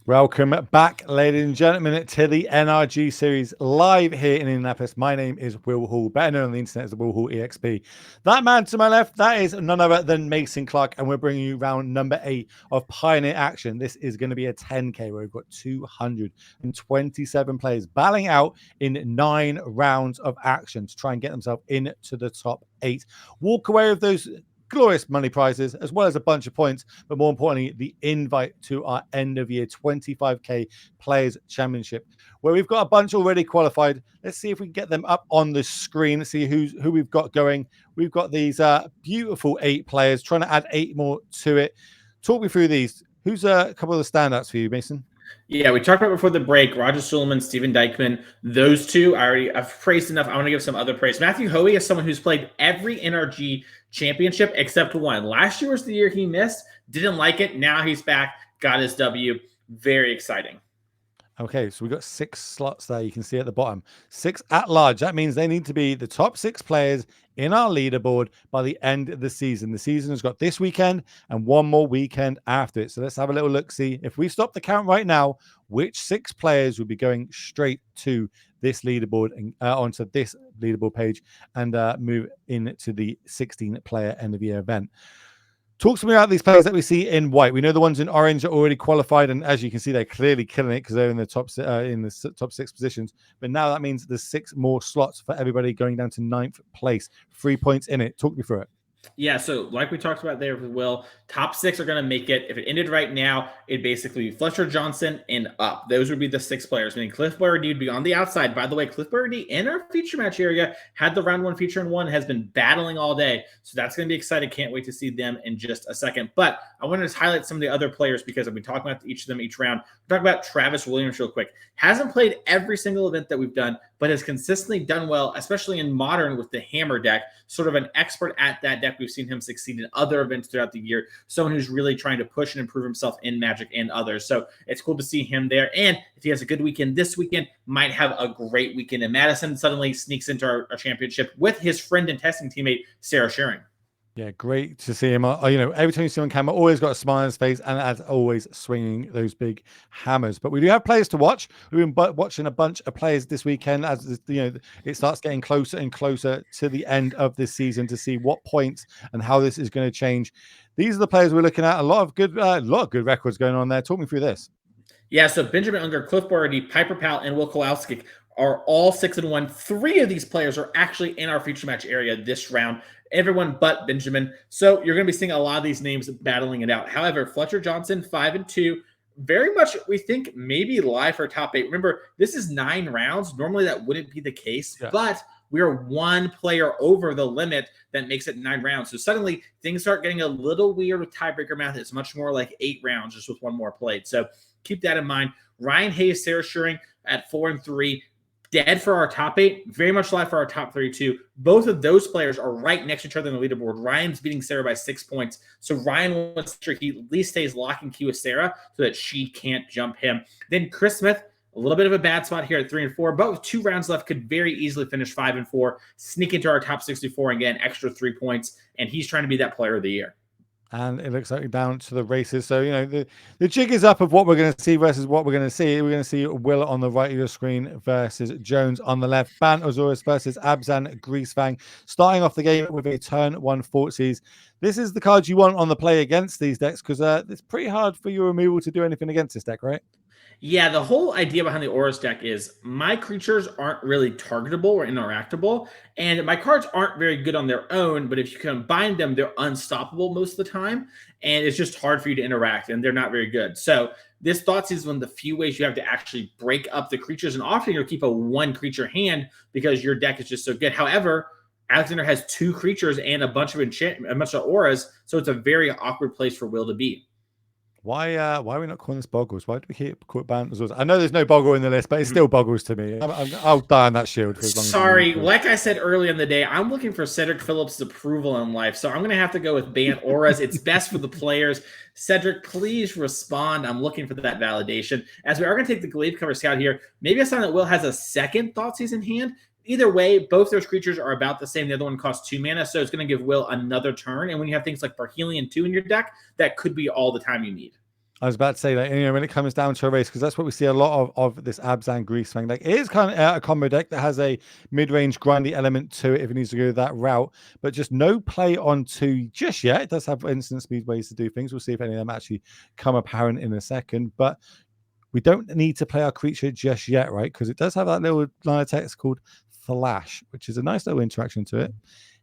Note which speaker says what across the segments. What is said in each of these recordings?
Speaker 1: Welcome back, ladies and gentlemen, to the NRG Series live here in Indianapolis. My name is Will Hall, better known on the internet as the Will Hall EXP. That man to my left, that is none other than Mason Clark, and we're bringing you round number 8 of Pioneer Action. This is going to be a 10K where we've got 227 players battling out in 9 rounds of action to try and get themselves into the top 8. Walk away with those glorious money prizes as well as a bunch of points, but more importantly the invite to our end of year 25k players championship, where we've got a bunch already qualified. Let's see if we can get them up on the screen. See who we've got going. We've got these beautiful 8 players, trying to add 8 more to it. Talk me through these. Who's a couple of the standouts for you, Mason?
Speaker 2: Yeah, we talked about before the break, Roger Suleiman, Steven Dykman. Those two I've praised enough. I want to give some other praise. Matthew Hoey is someone who's played every NRG championship except one. Last year was the year he missed. Didn't like it. Now he's back. Got his W. Very exciting.
Speaker 1: Okay, so we got 6 slots there. You can see at the bottom, 6 at large. That means they need to be the top 6 players in our leaderboard by the end of the season. The season has got this weekend and one more weekend after it. So let's have a little look. See if we stop the count right now, which 6 players will be going straight to this leaderboard and onto this leaderboard page and move into the 16-player end of year event. Talk to me about these players that we see in white. We know the ones in orange are already qualified, and as you can see, they're clearly killing it because they're in the top 6 positions. But now that means there's 6 more slots for everybody going down to 9th place. 3 points in it. Talk me through it.
Speaker 2: Yeah, so like we talked about there with Will, top 6 are going to make it. If it ended right now, it'd basically be Fletcher Johnson and up. Those would be the 6 players. Meaning Cliff Boyardee would be on the outside. By the way, Cliff Boyardee in our feature match area had the round 1 feature in 1, has been battling all day. So that's going to be exciting. Can't wait to see them in just a second. But I wanted to highlight some of the other players because I've been talking about each of them each round. We'll talk about Travis Williams real quick. Hasn't played every single event that we've done, but has consistently done well, especially in Modern with the Hammer deck. Sort of an expert at that deck. We've seen him succeed in other events throughout the year. Someone who's really trying to push and improve himself in Magic and others. So it's cool to see him there. And if he has a good weekend this weekend, might have a great weekend in Madison. Suddenly sneaks into our championship with his friend and testing teammate, Sarah Shearing.
Speaker 1: Yeah, great to see him. You know, every time you see him on camera, always got a smile on his face, and as always, swinging those big hammers. But we do have players to watch. We've been watching a bunch of players this weekend as it starts getting closer and closer to the end of this season to see what points and how this is going to change. These are the players we're looking at. A lot of good records going on there. Talk me through this.
Speaker 2: Yeah, so Benjamin Unger, Cliff Boyardee, Piper Powell, and Will Kowalczyk are all 6-1. 3 of these players are actually in our feature match area this round. Everyone but Benjamin. So you're going to be seeing a lot of these names battling it out. However, Fletcher Johnson, 5-2, very much we think maybe live for top 8. Remember, this is 9 rounds. Normally that wouldn't be the case, but we are 1 player over the limit that makes it 9 rounds. So suddenly things start getting a little weird with tiebreaker math. It's much more like 8 rounds just with 1 more played. So keep that in mind. Ryan Hayes, Sarah Shearing at 4-3. Dead for our top 8, very much live for our top 3 too. Both of those players are right next to each other in the leaderboard. Ryan's beating Sarah by 6 points. So Ryan wants to make sure he at least stays lock and key with Sarah so that she can't jump him. Then Chris Smith, a little bit of a bad spot here at 3-4, but with 2 rounds left, could very easily finish 5-4, sneak into our top 64 and get an extra 3 points. And he's trying to be that player of the year.
Speaker 1: And it looks like we're down to the races. So, you know, the jig is up of what we're going to see versus what we're going to see. We're going to see Will on the right of your screen versus Jones on the left. Bant Azorus versus Abzan Greasefang. Starting off the game with a turn 1 Fortsies. This is the card you want on the play against these decks because it's pretty hard for your removal to do anything against this deck, right?
Speaker 2: Yeah, the whole idea behind the Aurus deck is my creatures aren't really targetable or interactable, and my cards aren't very good on their own, but if you combine them, they're unstoppable most of the time, and it's just hard for you to interact, and they're not very good. So this Thoughtseize is one of the few ways you have to actually break up the creatures, and often you'll keep a 1-creature hand because your deck is just so good. However, Alexander has 2 creatures and a bunch of auras, so it's a very awkward place for Will to be.
Speaker 1: Why are we not calling this Boggles? Why do we keep calling Bant? I know there's no Boggle in the list, but it's still Boggles to me. I'll die on that shield. For as long
Speaker 2: Sorry,
Speaker 1: as
Speaker 2: like I said earlier in the day, I'm looking for Cedric Phillips' approval in life, so I'm going to have to go with Bant Auras. It's best for the players. Cedric, please respond. I'm looking for that validation. As we are going to take the Gladecover Scout here, maybe a sign that Will has a second Thoughtseize in hand. Either way, both those creatures are about the same. The other one costs 2 mana, so it's going to give Will another turn. And when you have things like Parhelion 2 in your deck, that could be all the time you need.
Speaker 1: I was about to say that, you know, when it comes down to a race, because that's what we see a lot of this Abzan Greasefang deck. It is kind of a combo deck that has a mid-range grindy element to it if it needs to go that route, but just no play on two just yet. It does have instant speed ways to do things. We'll see if any of them actually come apparent in a second, but we don't need to play our creature just yet, right? Because it does have that little line of text called Flash, which is a nice little interaction to it.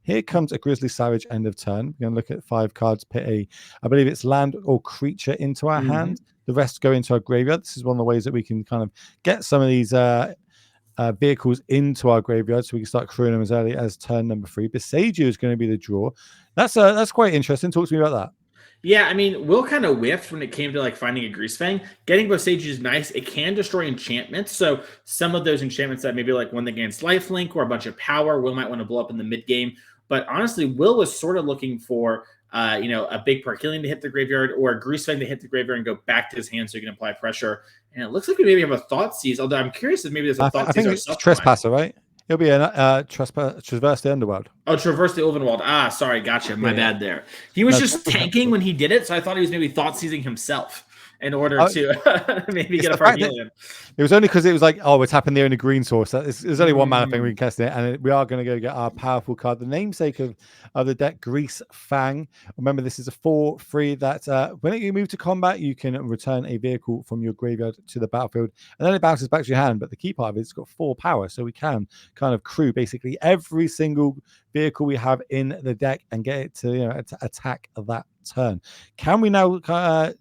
Speaker 1: Here comes a Grizzly Savage end of turn. We're going to look at 5 cards, pit I believe it's land or creature into our hand. The rest go into our graveyard. This is one of the ways that we can kind of get some of these vehicles into our graveyard so we can start crewing them as early as turn number 3. Besage is going to be the draw. That's quite interesting. Talk to me about that.
Speaker 2: Yeah, I mean, Will kind of whiffed when it came to like finding a Greasefang. Getting Besage is nice. It can destroy enchantments. So some of those enchantments that maybe like one that gains lifelink or a bunch of power, Will might want to blow up in the mid game. But honestly, Will was sort of looking for a big Parkillion to hit the graveyard or a Greasefang to hit the graveyard and go back to his hand so he can apply pressure. And it looks like we maybe have a Thoughtseize, although I'm curious if maybe there's a Thoughtseize. I
Speaker 1: think it's Trespasser, right? It'll be a Traverse the Underworld.
Speaker 2: Oh, Traverse the Ulvenwald. Ah, sorry, gotcha. My bad there. He was just tanking when he did it, so I thought he was maybe Thoughtseizing himself in order to maybe get a Parkillion.
Speaker 1: It was only because it was like, oh, it's happened there in the green source. There's only one mana thing we can cast it, and we are going to go get our powerful card, the namesake of the deck, Greasefang. Remember, this is a 4/3 that when you move to combat, you can return a vehicle from your graveyard to the battlefield, and then it bounces back to your hand. But the key part of it's got 4 power, so we can kind of crew basically every single vehicle we have in the deck and get it to attack that turn. Can we now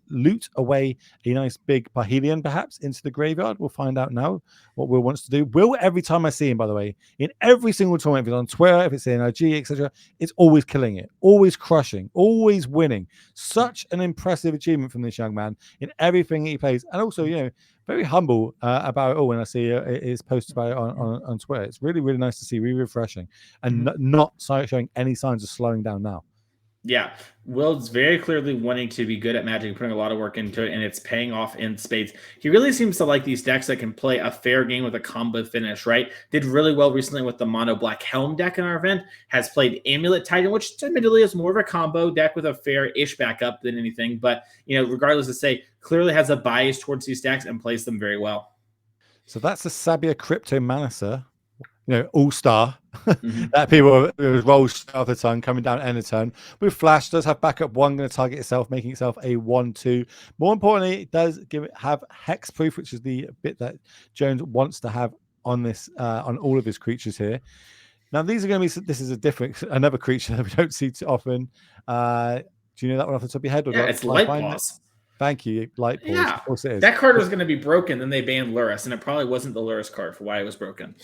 Speaker 1: loot away a nice big Parhelion perhaps into the graveyard? We'll find out now what Will wants to do. Will, every time I see him, by the way, in every single tournament, if it's on Twitter, if it's in NRG, etc., it's always killing it, always crushing, always winning. Such an impressive achievement from this young man in everything he plays, and also very humble about it all. When I see his posts about it on Twitter, it's really, really nice to see, really refreshing, and not showing any signs of slowing down now.
Speaker 2: Yeah, Will's very clearly wanting to be good at Magic, putting a lot of work into it, and it's paying off in spades. He really seems to like these decks that can play a fair game with a combo finish, right? Did really well recently with the Mono Black Helm deck in our event, has played Amulet Titan, which admittedly is more of a combo deck with a fair-ish backup than anything, but, regardless of say, clearly has a bias towards these decks and plays them very well.
Speaker 1: So that's the Sabia Cryptomancer. All-star that people roll off the tongue coming down end of turn. With Flash, does have backup 1, going to target itself, making itself a 1/2. More importantly, it does have hexproof, which is the bit that Jones wants to have on this on all of his creatures here. Now these are going to be, this is another creature that we don't see too often. Do you know that one off the top of your head?
Speaker 2: Yeah, it's Light-Paws.
Speaker 1: Thank you, Light-Paws.
Speaker 2: Yeah,
Speaker 1: of course it is.
Speaker 2: That card was going to be broken, then they banned Lurrus, and it probably wasn't the Lurrus card for why it was broken.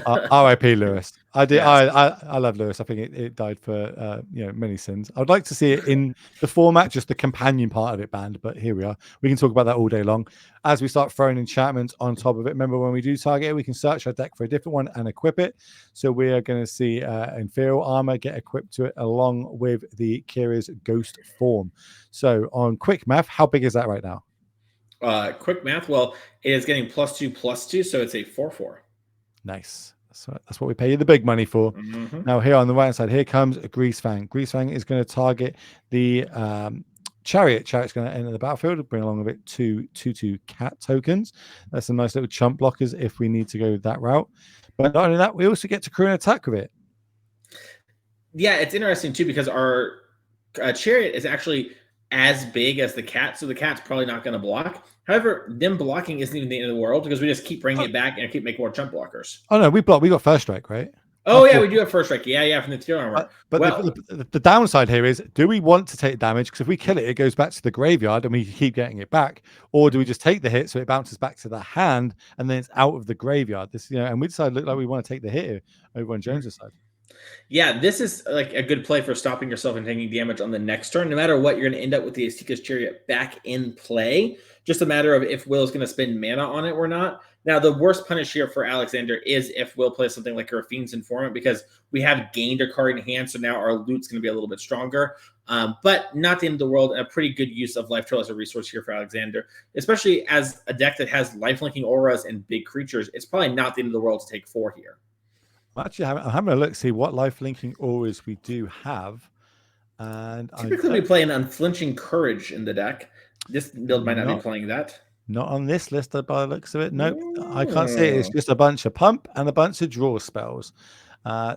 Speaker 1: R.I.P. Lurrus. I did. Yes. I love Lurrus. I think it died for many sins. I'd like to see it in the format, just the companion part of it banned. But here we are. We can talk about that all day long as we start throwing enchantments on top of it. Remember, when we do target it, we can search our deck for a different one and equip it. So we are going to see Ethereal Armor get equipped to it along with the Kira's Ghostform. So on quick math, how big is that right now?
Speaker 2: Quick math. Well, it is getting +2/+2, so it's a 4/4.
Speaker 1: Nice. That's what we pay you the big money for. Now here on the right side, here comes a Greasefang. Greasefang is going to target the Chariot. Chariot's going to enter the battlefield, bring along with it 2/2 cat tokens. That's some nice little chump blockers if we need to go that route. But not only that, we also get to crew an attack with it.
Speaker 2: Yeah, it's interesting too because our Chariot is actually as big as the cat, so the cat's probably not going to block. However, them blocking isn't even the end of the world because we just keep bringing it back and keep making more jump blockers.
Speaker 1: Oh no, we got first strike, right?
Speaker 2: Oh yeah, we do have first strike. Yeah, from the Ethereal Armor.
Speaker 1: But the downside here is, do we want to take damage? Because if we kill it, it goes back to the graveyard and we keep getting it back, or do we just take the hit so it bounces back to the hand and then it's out of the graveyard? This, and we decided look like we want to take the hit here over on Jones' side.
Speaker 2: Yeah, this is like a good play for stopping yourself and taking damage on the next turn. No matter what, you're going to end up with the Azteca's Chariot back in play. Just a matter of if Will is going to spend mana on it or not. Now, the worst punish here for Aleksander is if Will plays something like Griffin's Informant, because we have gained a card in hand, so now our loot's going to be a little bit stronger. But not the end of the world, and a pretty good use of Life Trail as a resource here for Aleksander, especially as a deck that has life-linking auras and big creatures. It's probably not the end of the world to take 4 here.
Speaker 1: Actually, I'm having a look, see what life-linking auras we do have. And
Speaker 2: typically we play an Unflinching Courage in the deck. This build might not be
Speaker 1: Not,
Speaker 2: playing that.
Speaker 1: not on this list by the looks of it. Nope, I can't see it. It's
Speaker 2: Ooh.
Speaker 1: just a bunch of pump and a bunch of draw spells.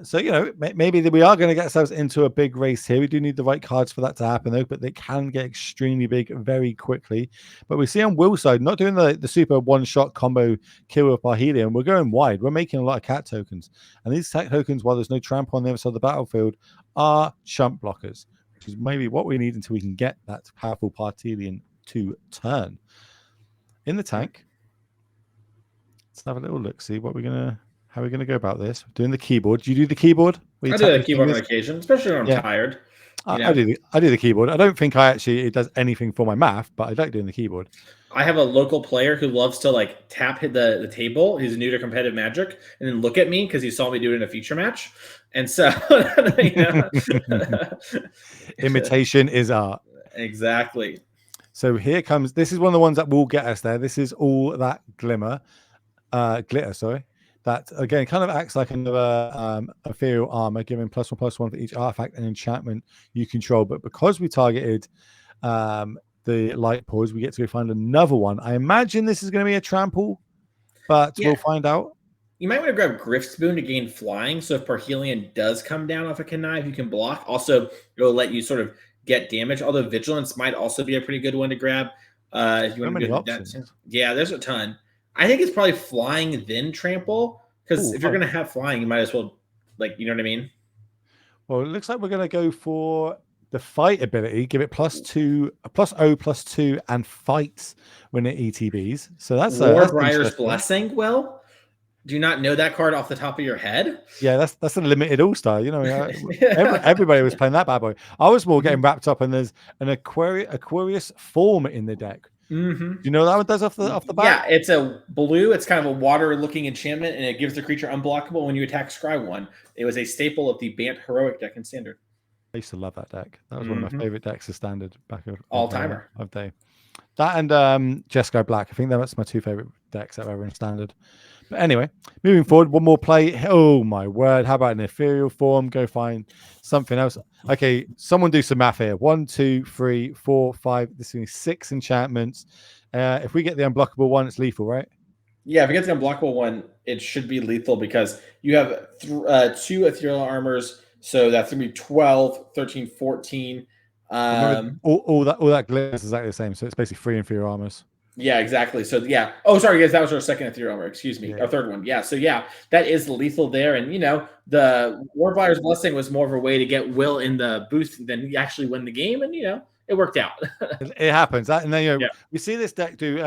Speaker 1: So, you know, maybe we are going to get ourselves into a big race here. We do need the right cards for that to happen, though, but they can get extremely big very quickly. But we see on Will's side, not doing the super one-shot combo kill with Parhelion. We're going wide. We're making a lot of cat tokens. And these cat tokens, while there's no trample on the other side of the battlefield, are chump blockers, which is maybe what we need until we can get that powerful Parhelion to turn. In the tank, let's have a little look, see what we're going to... How are we going to go about this? Doing the keyboard. Do you do the keyboard?
Speaker 2: I do the keyboard on occasion, especially when I'm tired.
Speaker 1: I do the keyboard. I don't think it does anything for my math, but I like doing the keyboard.
Speaker 2: I have a local player who loves to like tap hit the table. He's new to competitive Magic, and then look at me because he saw me do it in a feature match. And so,
Speaker 1: imitation is art.
Speaker 2: Exactly.
Speaker 1: So here comes. This is one of the ones that will get us there. This is all that glitter. Sorry. That again kind of acts like another ethereal armor, giving +1/+1 for each artifact and enchantment you control. But because we targeted the Light-Paws, we get to go find another one. I imagine this is going to be a trample, but we'll find out.
Speaker 2: You might want to grab Gryff's Boon to gain flying. So if Parhelion does come down off a connive, you can block. Also, it'll let you sort of get damage. Although Vigilance might also be a pretty good one to grab. If you want to do that. Yeah, there's a ton. I think it's probably flying then trample, because if you're going to have flying, you might as well, like, you know what I mean?
Speaker 1: Well, it looks like we're going to go for the fight ability, give it +0/+2 and fights when it ETBs. So that's
Speaker 2: Warbriar's Blessing. Well, do you not know that card off the top of your head?
Speaker 1: Yeah, that's a limited all-star. You know, everybody was playing that bad boy. I was more getting wrapped up, and there's an Aqueous Form in the deck.
Speaker 2: Mm-hmm.
Speaker 1: Do you know what that one does off the bat?
Speaker 2: Yeah, it's a blue. It's kind of a water-looking enchantment, and it gives the creature unblockable when you attack Scry 1. It was a staple of the Bant Heroic deck in Standard.
Speaker 1: I used to love that deck. That was one of my favorite decks of Standard back of
Speaker 2: all-timer
Speaker 1: of day. That and Jeskai Black. I think that's my two favorite decks ever in Standard. But anyway, moving forward, one more play. Oh my word! How about an ethereal form? Go find something else. Okay, someone do some math here. 1, 2, 3, 4, 5. This is 6 enchantments. If we get the unblockable one, it's lethal, right?
Speaker 2: Yeah, if you get the unblockable one, it should be lethal because you have 2 ethereal armors. So that's going to be 12, 13, 14.
Speaker 1: All that glitter is exactly the same. So it's basically 3 ethereal armors.
Speaker 2: Yeah, exactly. So yeah. Oh, sorry, guys. That was our second ethereal armor. Excuse me. Our third one. Yeah. So yeah, that is lethal there. And you know, the Warbriar's Blessing was more of a way to get Will in the boost than actually win the game. And you know, it worked out.
Speaker 1: It happens. And then we see this deck do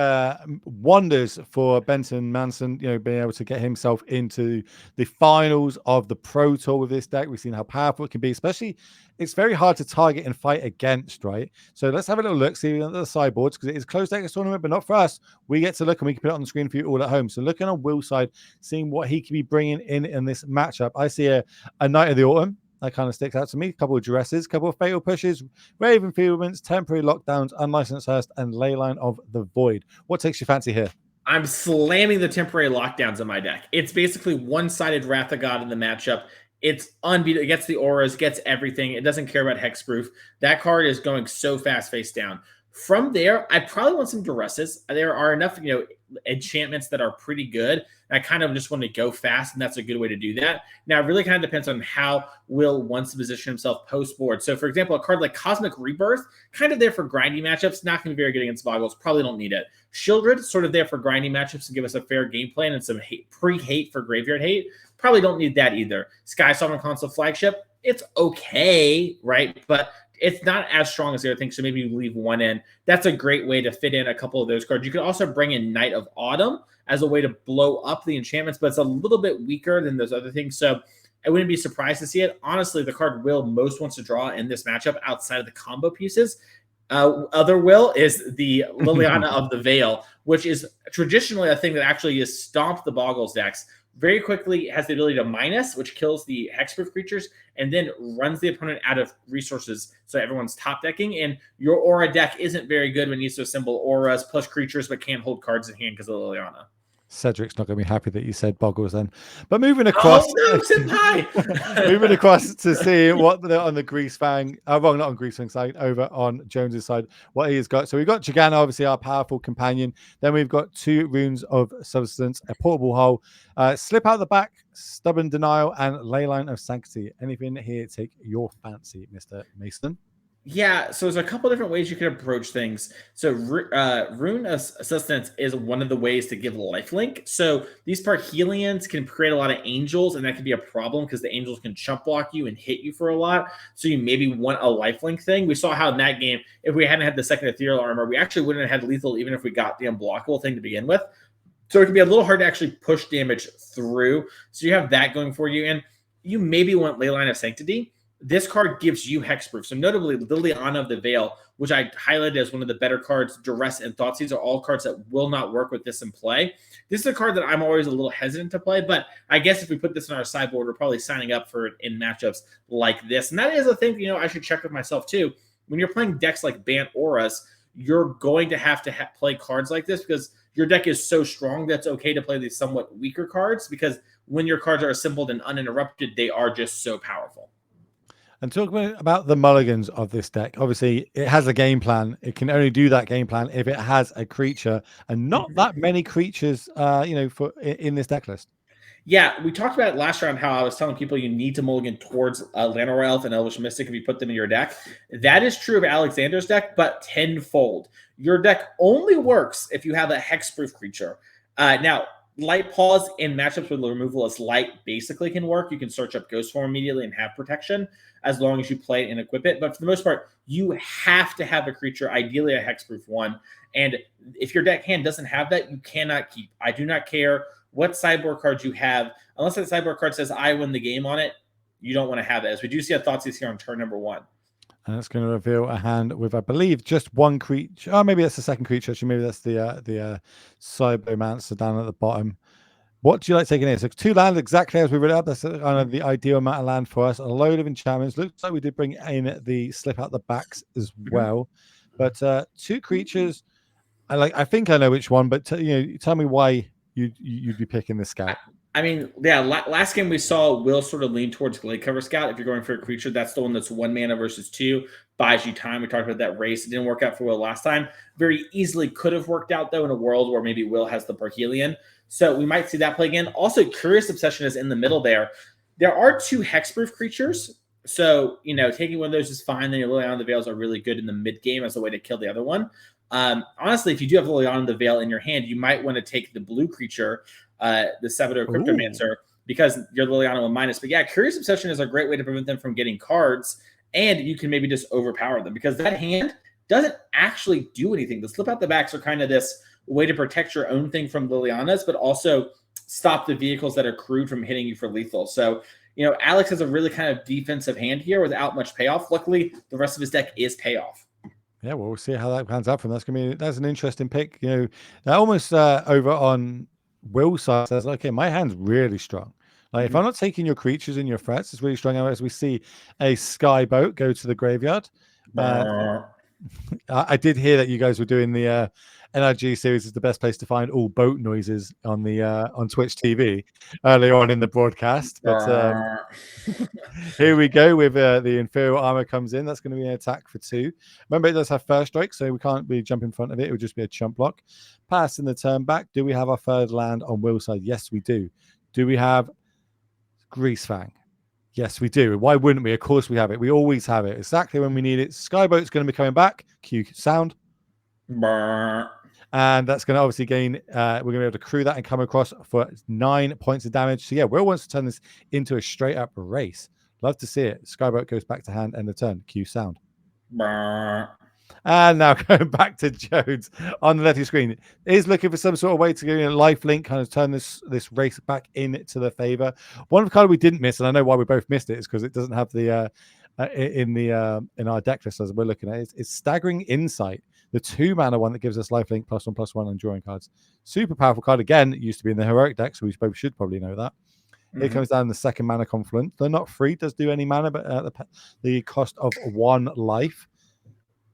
Speaker 1: wonders for Benson Manson, being able to get himself into the finals of the Pro Tour with this deck. We've seen how powerful it can be, especially it's very hard to target and fight against, right? So let's have a little look, see the sideboards, because it is closed deck tournament, but not for us. We get to look and we can put it on the screen for you all at home. So looking on Will's side, seeing what he can be bringing in this matchup. I see a Knight of the Autumn. That kind of sticks out to me. A couple of dresses, a couple of fatal pushes, Raven Fieldments, temporary lockdowns, unlicensed Hearst, and Leyline of the Void. What takes your fancy here?
Speaker 2: I'm slamming the temporary lockdowns in my deck. It's basically one-sided Wrath of God in the matchup. It's unbeatable. It gets the auras, gets everything. It doesn't care about hexproof. That card is going so fast face down. From there, I probably want some duresses. There are enough, enchantments that are pretty good. I kind of just want to go fast, and that's a good way to do that. Now, it really kind of depends on how Will wants to position himself post-board. So, for example, a card like Cosmic Rebirth, kind of there for grindy matchups, not going to be very good against Boggles, probably don't need it. Shieldred, sort of there for grindy matchups and give us a fair game plan and some pre-hate for graveyard hate. Probably don't need that either. Sky Sovereign Console Flagship, it's okay, right? But it's not as strong as the other thing, so maybe you leave one in. That's a great way to fit in a couple of those cards. You could also bring in Knight of Autumn as a way to blow up the enchantments, but it's a little bit weaker than those other things, so I wouldn't be surprised to see it. Honestly, the card Will most wants to draw in this matchup outside of the combo pieces, other Will, is the Liliana of the Veil, which is traditionally a thing that actually is stomped the Boggles decks. Very quickly has the ability to minus, which kills the hexproof creatures, and then runs the opponent out of resources. So everyone's top decking, and your aura deck isn't very good when you use to assemble auras plus creatures, but can't hold cards in hand because of Liliana.
Speaker 1: Cedric's not going to be happy that you said Boggles then. But moving across,
Speaker 2: no, senpai!
Speaker 1: moving across to see what on the Greasefang, well, not on Greasefang side, over on Jones's side, what he's got. So we've got Jegantha, obviously our powerful companion. Then we've got 2 Runes of Substance, a Portable Hole, Slip Out the Back, Stubborn Denial, and Leyline of Sanctity. Anything here take your fancy, Mr. Mason?
Speaker 2: Yeah, so there's a couple different ways you can approach things. So Rune of Sustenance is one of the ways to give lifelink. So these Parhelions can create a lot of angels, and that can be a problem because the angels can chump block you and hit you for a lot. So you maybe want a lifelink thing. We saw how in that game, if we hadn't had the second Ethereal Armor, we actually wouldn't have had lethal even if we got the unblockable thing to begin with. So it can be a little hard to actually push damage through. So you have that going for you. And you maybe want Leyline of Sanctity. This card gives you hexproof. So notably, Liliana of the Veil, which I highlighted as one of the better cards, Duress and Thoughtseize are all cards that will not work with this in play. This is a card that I'm always a little hesitant to play, but I guess if we put this in our sideboard, we're probably signing up for it in matchups like this. And that is a thing, I should check with myself too. When you're playing decks like Bant Auras, you're going to have play cards like this because your deck is so strong that's okay to play these somewhat weaker cards because when your cards are assembled and uninterrupted, they are just so powerful.
Speaker 1: And talking about the mulligans of this deck, obviously it has a game plan. It can only do that game plan if it has a creature, and not that many creatures, in this deck list.
Speaker 2: Yeah, we talked about it last round how I was telling people you need to mulligan towards Llanowar Elf and Elvish Mystic if you put them in your deck. That is true of Alexander's deck, but tenfold. Your deck only works if you have a hexproof creature. Now, Light-Paws in matchups with removal as light basically can work. You can search up Ghostform immediately and have protection as long as you play it and equip it. But for the most part, you have to have a creature, ideally a hexproof one. And if your deck hand doesn't have that, you cannot keep. I do not care what sideboard cards you have. Unless that sideboard card says I win the game on it, you don't want to have it. As we do see a Thoughtseize here on turn number 1.
Speaker 1: And that's going to reveal a hand with, I believe, just one creature. Oh, maybe that's the second creature. Actually, maybe that's the Cryptomancer down at the bottom. What do you like taking here? So 2 lands exactly as we read it up. That's kind of the ideal amount of land for us. A load of enchantments. Looks like we did bring in the slip out the backs as well. But 2 creatures. I think I know which one, but tell me why you'd be picking the Scout.
Speaker 2: I mean, yeah, last game we saw Will sort of lean towards Gladecover Scout. If you're going for a creature, that's the one that's 1 mana versus 2. Buys you time. We talked about that race. It didn't work out for Will last time. Very easily could have worked out, though, in a world where maybe Will has the Parhelion. So we might see that play again. Also, Curious Obsession is in the middle there. There are 2 hexproof creatures. So, taking one of those is fine. Then your Liliana of the Veils are really good in the mid-game as a way to kill the other one. Honestly, if you do have Liliana of the Veil in your hand, you might want to take the blue creature, the Seachrome Cryptomancer, because you're Liliana with minus. But yeah, Curious Obsession is a great way to prevent them from getting cards, and you can maybe just overpower them because that hand doesn't actually do anything. The slip out the backs are kind of this way to protect your own thing from Liliana's, but also stop the vehicles that are crewed from hitting you for lethal. So, Alex has a really kind of defensive hand here without much payoff. Luckily, the rest of his deck is payoff.
Speaker 1: Yeah, well, we'll see how that pans out from. That's an interesting pick. Almost over on Will's side says, okay, my hand's really strong. Like if I'm not taking your creatures and your threats, it's really strong. As we see a Skyboat go to the graveyard. I did hear that you guys were doing the NRG series is the best place to find all boat noises on the on Twitch TV earlier on in the broadcast. But here we go with the Ethereal Armor comes in. That's going to be an attack for 2. Remember, it does have first strike, so we can't really jump in front of it. It would just be a chump block. Pass in the turn back. Do we have our 3rd land on Will's side? Yes, we do. Do we have Greasefang? Yes, we do. Why wouldn't we? Of course we have it. We always have it. Exactly when we need it. Skyboat's going to be coming back. Cue sound. And that's going to obviously gain, we're going to be able to crew that and come across for 9 points of damage. So yeah, Will wants to turn this into a straight up race. Love to see it. Skyboat goes back to hand and the turn. Cue sound. And now going back to Jones on the left of your screen. Is looking for some sort of way to get a life link, kind of turn this race back into the favor. One of the card we didn't miss, and I know why we both missed it, is because it doesn't have the in our deck list as we're looking at it. It's Staggering Insight, the 2 mana one that gives us lifelink +1/+1 on drawing cards. Super powerful card. Again, it used to be in the heroic deck, so we both should probably know that. It comes down the 2nd Mana Confluence. They're not free, does do any mana, but the cost of 1 life.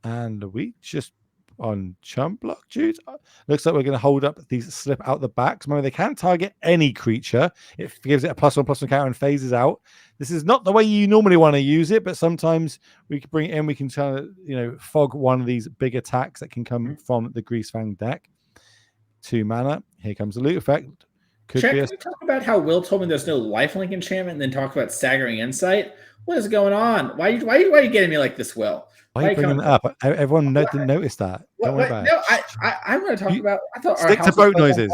Speaker 1: And we just on chump block, dude. Looks like we're going to hold up these slip out the backs. Remember, they can target any creature. It gives it a +1/+1 counter and phases out. This is not the way you normally want to use it, but sometimes we can bring it in. We can try to, fog one of these big attacks that can come from the Greasefang deck. 2 mana. Here comes the loot effect.
Speaker 2: Can we talk about how Will told me there's no lifelink enchantment, and then talk about Staggering Insight? What is going on? Why are you getting me like this, Will?
Speaker 1: Why are you bringing it up? Everyone didn't notice that. Don't worry about it.
Speaker 2: No, I want to talk about. I thought
Speaker 1: stick to boat noises.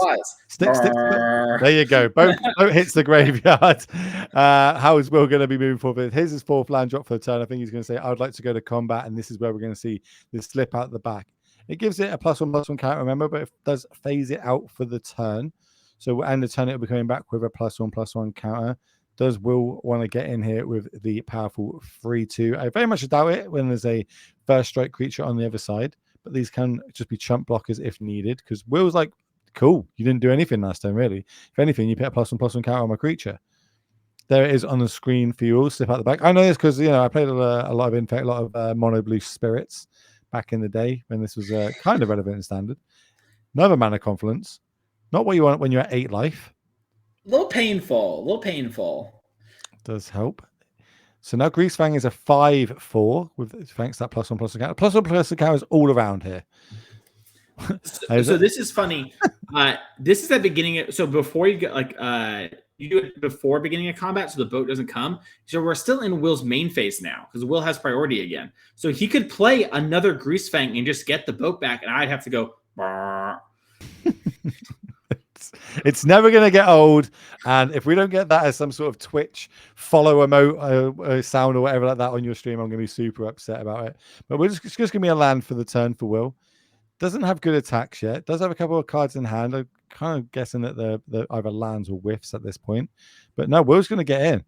Speaker 1: Stick to there you go. Boat hits the graveyard. How is Will going to be moving forward? Here's his 4th land drop for the turn. I think he's going to say, I would like to go to combat, and this is where we're going to see this slip out the back. It gives it a +1/+1 counter, remember, but it does phase it out for the turn. So, and the turn it will be coming back with a +1/+1 counter. Does Will want to get in here with the powerful 3/2? I very much doubt it when there's a first strike creature on the other side, but these can just be chump blockers if needed, because Will's like, cool, you didn't do anything last time, really. If anything, you put a +1/+1 counter on my creature. There it is on the screen for you all. Slip out the back. I know this because, I played a lot of Infect, a lot of mono blue spirits back in the day when this was kind of relevant in standard. Another Mana Confluence. Not what you want when you're at 8 life.
Speaker 2: A little painful.
Speaker 1: Does help. So now Greasefang is a 5/4 with thanks to that +1/+1 counter. +1/+1 counter is all around here.
Speaker 2: So this is funny. This is at the beginning. So before you get you do it before beginning of combat, so the boat doesn't come. So we're still in Will's main phase now because Will has priority again. So he could play another Greasefang and just get the boat back, and I'd have to go.
Speaker 1: It's never going to get old, and if we don't get that as some sort of Twitch follow emote sound or whatever like that on your stream, I'm going to be super upset about it. But we're just going to be a land for the turn for Will. Doesn't have good attacks yet. Does have a couple of cards in hand. I'm kind of guessing that the either lands or whiffs at this point. But no, Will's going to get in.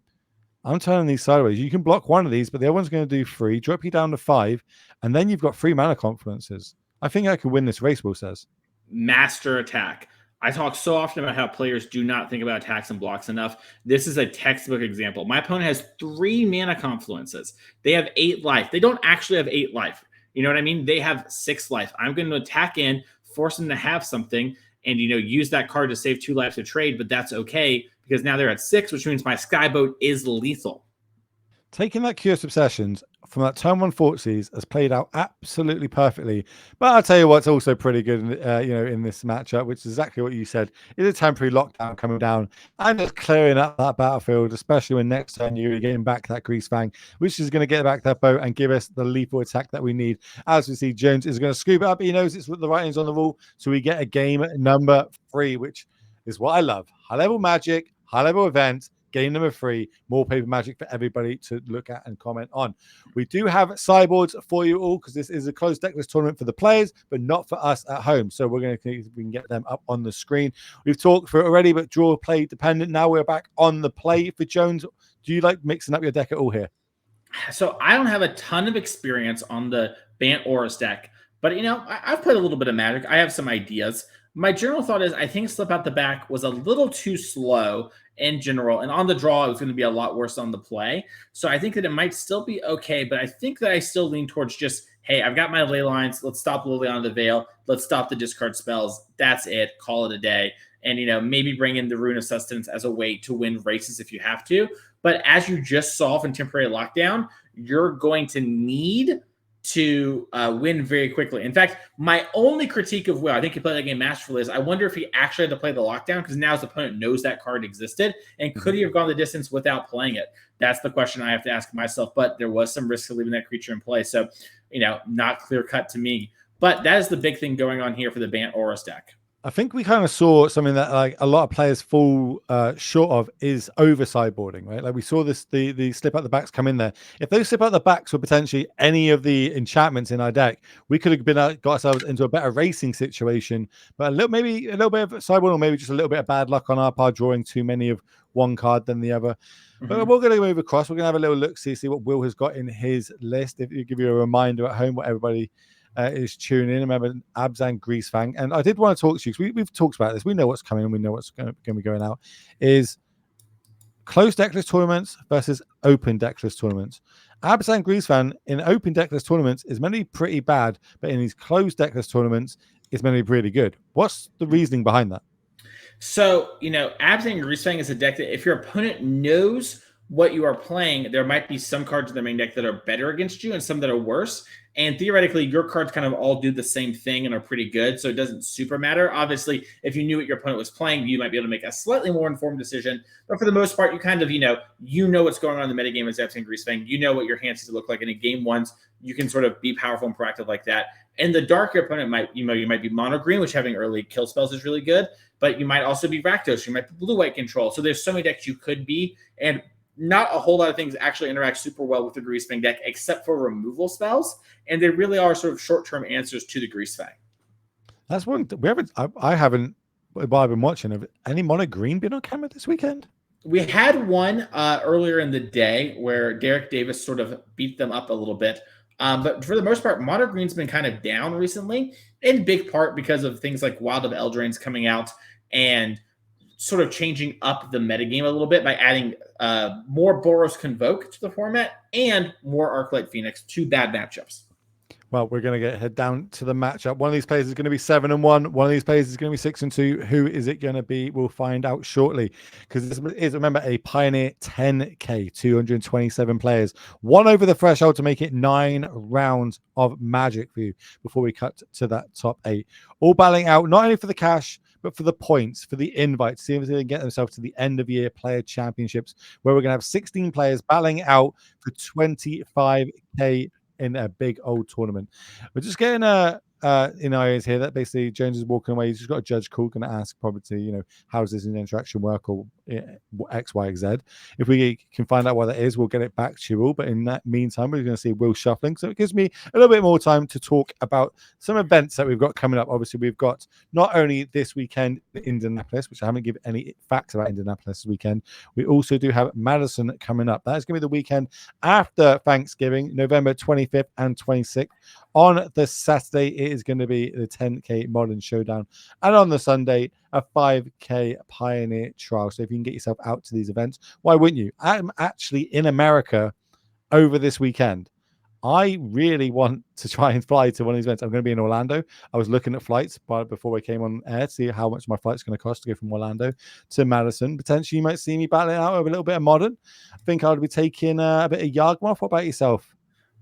Speaker 1: I'm turning these sideways. You can block one of these, but the other one's going to do 3, drop you down to 5, and then you've got 3 Mana Confluences. I think I could win this race, Will says.
Speaker 2: Master attack. I talk so often about how players do not think about attacks and blocks enough. This is a textbook example. My opponent has 3 Mana Confluences. They have 8 life. They don't actually have 8 life. You know what I mean? They have 6 life. I'm going to attack in, force them to have something, and use that card to save 2 life to trade, but that's okay because now they're at 6, which means my Skyboat is lethal.
Speaker 1: Taking that Curious Obsessions from that turn 1 Thoughtseize has played out absolutely perfectly. But I'll tell you what's also pretty good, in this matchup, which is exactly what you said, is a temporary lockdown coming down and just clearing up that battlefield, especially when next turn you're getting back that Greasefang, which is going to get back that boat and give us the lethal attack that we need. As we see, Jones is going to scoop it up. He knows it's with the writings on the wall, so we get a game number 3, which is what I love. High-level Magic, high-level event. Game number 3, more paper Magic for everybody to look at and comment on. We do have sideboards for you all because this is a closed decklist tournament for the players, but not for us at home. So we're going to see if we can get them up on the screen. We've talked for it already, but draw play dependent. Now we're back on the play for Jones. Do you like mixing up your deck at all here?
Speaker 2: So I don't have a ton of experience on the Bant Aura's deck, but I've played a little bit of Magic. I have some ideas. My general thought is I think Slip Out the Back was a little too slow in general, and on the draw it was going to be a lot worse on the play. So I think that it might still be okay, but I think that I still lean towards just, hey, I've got my ley lines. Let's stop Liliana the Veil. Let's stop the discard spells. That's it. Call it a day. And, maybe bring in the Rune of Sustenance as a way to win races if you have to. But as you just saw from Temporary Lockdown, you're going to need to win very quickly. In fact, my only critique of Will, I think he played that game masterfully, is I wonder if he actually had to play the lockdown because now his opponent knows that card existed, and could he have gone the distance without playing it? That's the question I have to ask myself, but there was some risk of leaving that creature in play, so, not clear cut to me. But that is the big thing going on here for the Bant Aura's deck.
Speaker 1: I think we kind of saw something that a lot of players fall short of is over sideboarding, right? Like we saw this, the slip out the backs come in there. If those slip out the backs were potentially any of the enchantments in our deck, we could have got ourselves into a better racing situation. But maybe a little bit of sideboard, or maybe just a little bit of bad luck on our part, drawing too many of one card than the other. But we're going to move across. We're going to have a little look, see what Will has got in his list. If you give you a reminder at home, what everybody is tuning in. Remember, Abzan, Greasefang. And I did want to talk to you because we've talked about this. We know what's coming and we know what's going to be going out. Is closed decklist tournaments versus open decklist tournaments. Abzan Greasefang in open deckless tournaments is meant to be pretty bad, but in these closed deckless tournaments, it's meant to be really good. What's the reasoning behind that?
Speaker 2: So, Abzan Greasefang is a deck that if your opponent knows what you are playing, there might be some cards in their main deck that are better against you and some that are worse. And theoretically, your cards kind of all do the same thing and are pretty good, so it doesn't super matter. Obviously, if you knew what your opponent was playing, you might be able to make a slightly more informed decision. But for the most part, you kind of, you know what's going on in the metagame as Abzan Greasefang. You know what your hands look like. And in game ones, you can sort of be powerful and proactive like that. And the dark your opponent might, you might be mono green, which having early kill spells is really good. But you might also be Rakdos. You might be blue-white control. So there's so many decks you could be. And not a whole lot of things actually interact super well with the Greasefang deck, except for removal spells. And they really are sort of short-term answers to the Greasefang.
Speaker 1: That's one I haven't, while I've been watching, have any mono green been on camera this weekend?
Speaker 2: We had one earlier in the day where Derek Davis sort of beat them up a little bit. But for the most part, mono green's been kind of down recently, in big part because of things like Wild of Eldraines coming out and sort of changing up the metagame a little bit by adding more Boros Convoke to the format and more Arclight Phoenix, two bad matchups.
Speaker 1: Well, we're going to head down to the matchup. One of these players is going to be 7-1. One of these players is going to be 6-2. Who is it going to be? We'll find out shortly. Because this is, remember, a Pioneer 10K, 227 players. One over the threshold to make it 9 rounds of Magic for you before we cut to that top 8. All battling out, not only for the cash, but for the points, for the invites, see if they can get themselves to the end of year player championships, where we're going to have 16 players battling out for 25K in a big old tournament. We're just getting in our ears here that basically Jones is walking away. He's just got a judge call, going to ask probably, how does this interaction work, or X, Y, Z. If we can find out what that is, we'll get it back to you all. But in that meantime, we're going to see Will shuffling. So it gives me a little bit more time to talk about some events that we've got coming up. Obviously, we've got not only this weekend in Indianapolis, which I haven't given any facts about Indianapolis this weekend. We also do have Madison coming up. That is going to be the weekend after Thanksgiving, November 25th and 26th. On the Saturday, it is going to be the 10K Modern Showdown. And on the Sunday, a 5K Pioneer Trial. So if you can get yourself out to these events, why wouldn't you? I'm actually in America over this weekend. I really want to try and fly to one of these events. I'm going to be in Orlando. I was looking at flights before I came on air to see how much my flight's going to cost to go from Orlando to Madison. Potentially, you might see me battling out over a little bit of Modern. I think I would be taking a bit of Yawgmoth. What about yourself?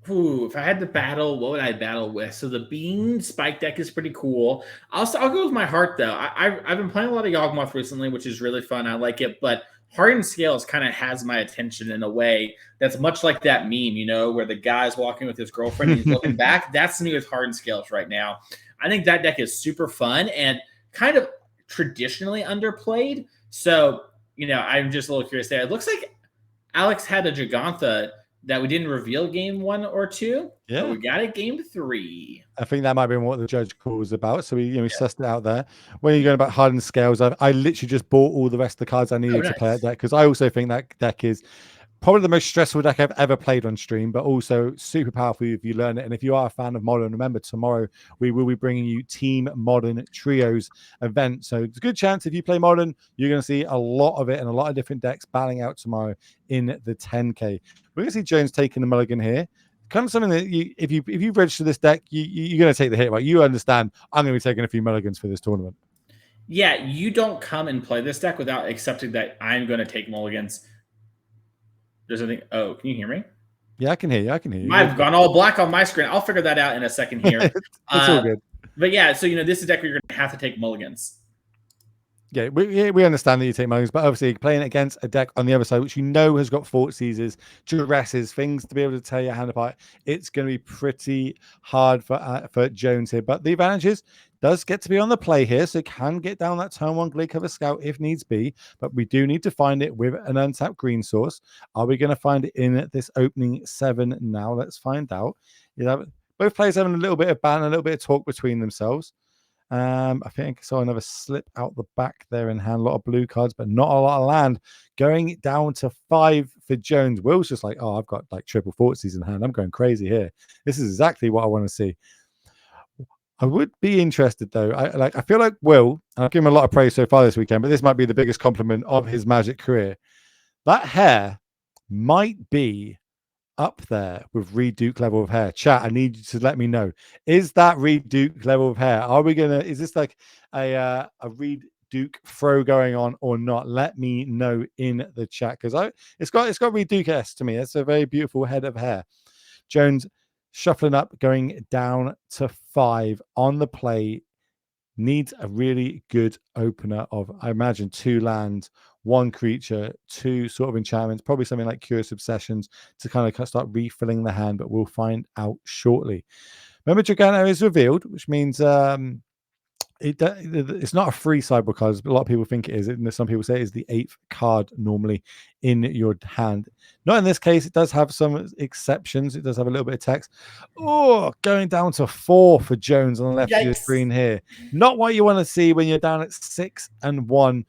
Speaker 2: Ooh, if I had to battle, what would I battle with? So the Bean Spike deck is pretty cool. I'll go with my heart, though. I've been playing a lot of Yawgmoth recently, which is really fun. I like it, but Hardened Scales kind of has my attention in a way that's much like that meme, where the guy's walking with his girlfriend and he's looking back. That's me with Hardened Scales right now. I think that deck is super fun and kind of traditionally underplayed. So, I'm just a little curious there. It looks like Alex had a Jegantha that we didn't reveal game 1 or 2.
Speaker 1: Yeah,
Speaker 2: but we got it game 3.
Speaker 1: I think that might be what the judge calls about. So we sussed it out there. When you're going about Hardened Scales, I literally just bought all the rest of the cards I needed to play that deck, because I also think that deck is probably the most stressful deck I've ever played on stream, but also super powerful if you learn it. And if you are a fan of Modern, remember tomorrow we will be bringing you Team Modern Trios event. So it's a good chance if you play Modern, you're going to see a lot of it and a lot of different decks battling out tomorrow in the 10K. We're going to see Jones taking the mulligan here. Kind of something that if you register this deck, you're going to take the hit, right? You understand I'm going to be taking a few mulligans for this tournament.
Speaker 2: Yeah, you don't come and play this deck without accepting that I'm going to take mulligans. There's anything. Oh, can you hear me?
Speaker 1: Yeah, I can hear you.
Speaker 2: I've gone all black on my screen. I'll figure that out in a second here.
Speaker 1: It's all good.
Speaker 2: But yeah, so this is a deck where you're going to have to take mulligans.
Speaker 1: Yeah, we understand that you take mulligans, but obviously playing against a deck on the other side, which has got Fort Seizures, duresses, things to be able to tear your hand apart, it's going to be pretty hard for Jones here. But the advantages does get to be on the play here, so it can get down that turn 1 Gladecover Scout if needs be, but we do need to find it with an untapped green source. Are we going to find it in this opening 7 now? Let's find out. Both players having a little bit of ban, a little bit of talk between themselves. I think I saw another slip out the back there in hand. A lot of blue cards, but not a lot of land. Going down to 5 for Jones. Will's just like, I've got like triple Fortsies in hand. I'm going crazy here. This is exactly what I want to see. I would be interested though. I feel like Will, and I've given him a lot of praise so far this weekend, but this might be the biggest compliment of his Magic career. That hair might be up there with Reed Duke level of hair? Chat, I need you to let me know. Is that Reed Duke level of hair? Are we gonna? Is this like a Reed Duke throw going on or not? Let me know in the chat, because it's got Reed Duke-esque to me. It's a very beautiful head of hair. Jones shuffling up, going down to 5 on the play. Needs a really good opener of, I imagine, 2 lands, 1 creature, 2 sort of enchantments, probably something like Curious Obsessions to kind of start refilling the hand, but we'll find out shortly. Remember, Jegantha is revealed, which means it's not a free sideboard card. A lot of people think it is. And some people say it is the 8th card normally in your hand. Not in this case. It does have some exceptions. It does have a little bit of text. Oh, going down to 4 for Jones on the left of your screen here. Not what you want to see when you're down at 6 and 1.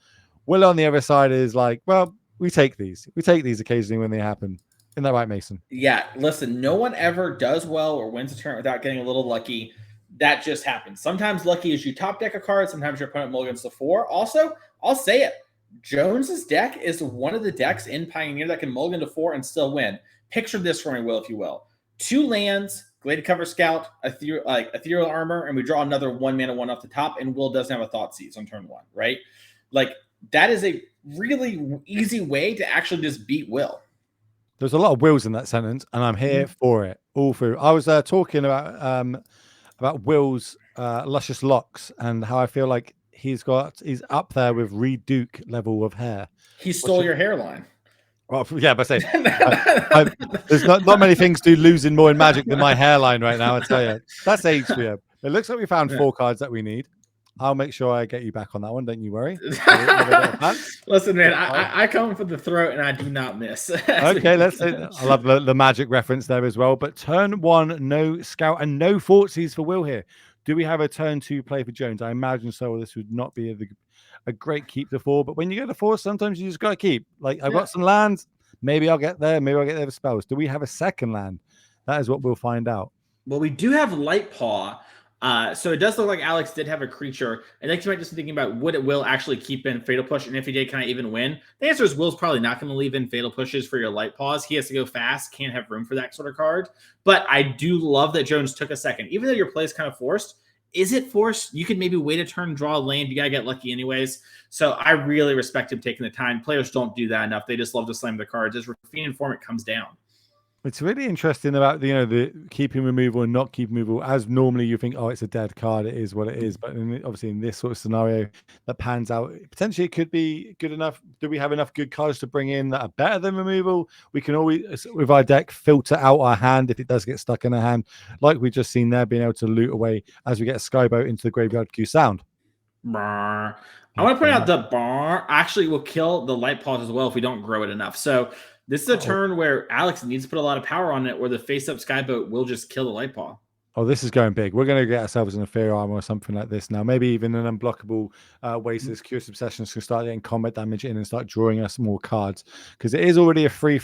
Speaker 1: Will on the other side is like, well, we take these. We take these occasionally when they happen. Isn't that right, Mason?
Speaker 2: Yeah, listen, no one ever does well or wins a tournament without getting a little lucky. That just happens. Sometimes lucky is you top deck a card. Sometimes your opponent mulligans to 4. Also, I'll say it. Jones's deck is one of the decks in Pioneer that can mulligan to 4 and still win. Picture this for me, Will, if you will. 2 lands, Gladecover Scout, Ethereal Armor, and we draw another 1 mana 1 off the top, and Will doesn't have a Thought Seize on turn 1, right? Like, that is a really easy way to actually just beat Will.
Speaker 1: There's a lot of wills in that sentence, and I'm here for it all through. I was talking about Will's luscious locks and how I feel like he's up there with Reed Duke level of hair.
Speaker 2: He stole your hairline.
Speaker 1: Well, yeah, but say there's not many things do losing more in Magic than my hairline right now. I tell you, that's age for you. It looks like we found 4 cards that we need. I'll make sure I get you back on that one. Don't you worry.
Speaker 2: Listen, man, I come for the throat and I do not miss.
Speaker 1: Okay, let's say I love the Magic reference there as well. But turn 1, no Scout and no Thoughtseize for Will here. Do we have a turn 2 play for Jones? I imagine so. This would not be a great keep to 4. But when you go to 4, sometimes you just got to keep. Like, I've got some lands. Maybe I'll get there. Maybe I'll get there with spells. Do we have a second land? That is what we'll find out.
Speaker 2: Well, we do have Light-Paw. So it does look like Alex did have a creature. And next you might just be thinking about would it Will actually keep in Fatal Push, and if he did, can I even win? The answer is Will's probably not going to leave in Fatal Pushes for your Light-Paws. He has to go fast, can't have room for that sort of card. But I do love that Jones took a second. Even though your play is kind of forced, is it forced? You could maybe wait a turn, draw a land. You got to get lucky anyways. So I really respect him taking the time. Players don't do that enough. They just love to slam the cards. As Raffian Form, it comes down.
Speaker 1: It's really interesting about the keeping removal and not keeping removal. As normally you think, oh, it's a dead card. It is what it is. But obviously in this sort of scenario that pans out, potentially it could be good enough. Do we have enough good cards to bring in that are better than removal? We can always, with our deck, filter out our hand if it does get stuck in our hand, like we've just seen there, being able to loot away as we get a Skyboat into the graveyard queue sound.
Speaker 2: I want to point out the bar actually will kill the Light-Paws as well if we don't grow it enough. So this is a turn where Alex needs to put a lot of power on it, or the face-up Skyboat will just kill the Light-Paw.
Speaker 1: Oh, this is going big. We're going to get ourselves an Ethereal Armor or something like this now. Maybe even an unblockable Wastes. Curious Obsessions can start getting combat damage in and start drawing us more cards. Because it is already a free.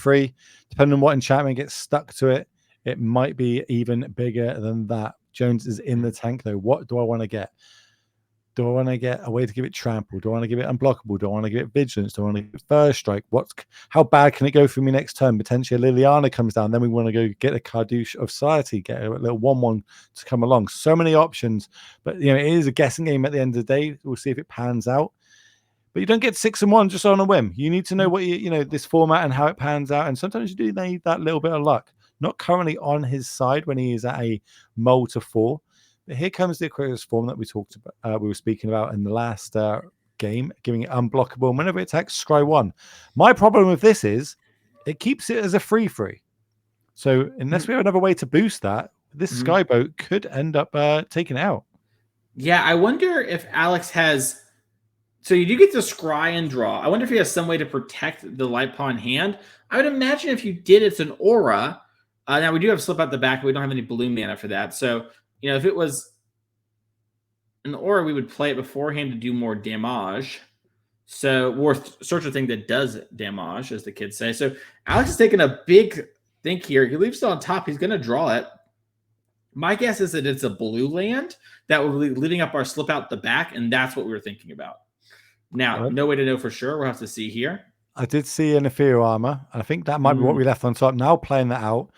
Speaker 1: Depending on what enchantment gets stuck to it, it might be even bigger than that. Jones is in the tank, though. What do I want to get? Do I want to get a way to give it trample? Do I want to give it unblockable? Do I want to give it vigilance? Do I want to give it first strike? How bad can it go for me next turn? Potentially Liliana comes down. Then we want to go get a Cartouche of Solidarity, get a little 1/1 to come along. So many options. But it is a guessing game at the end of the day. We'll see if it pans out. But you don't get 6 and 1 just on a whim. You need to know what this format and how it pans out. And sometimes you do need that little bit of luck. Not currently on his side when he is at a mull to 4. But here comes the Aqueous Form that we talked about. We were speaking about in the last game, giving it unblockable. And whenever it attacks, scry 1. My problem with this is it keeps it as a free. So unless we have another way to boost that, this Skyboat could end up taken out.
Speaker 2: Yeah, I wonder if Alex has. So you do get to scry and draw. I wonder if he has some way to protect the Light-Paw in hand. I would imagine if you did, it's an aura. Now we do have slip out the back, but we don't have any blue mana for that. So if it was an aura, we would play it beforehand to do more damage. So, or search a thing that does damage, as the kids say. So, Alex is taking a big think here. He leaves it on top. He's going to draw it. My guess is that it's a blue land that will be leading up our slip out the back, and that's what we were thinking about. Now, no way to know for sure. We'll have to see here.
Speaker 1: I did see an Ethereal Armor, and I think that might be what we left on top. Now playing that out,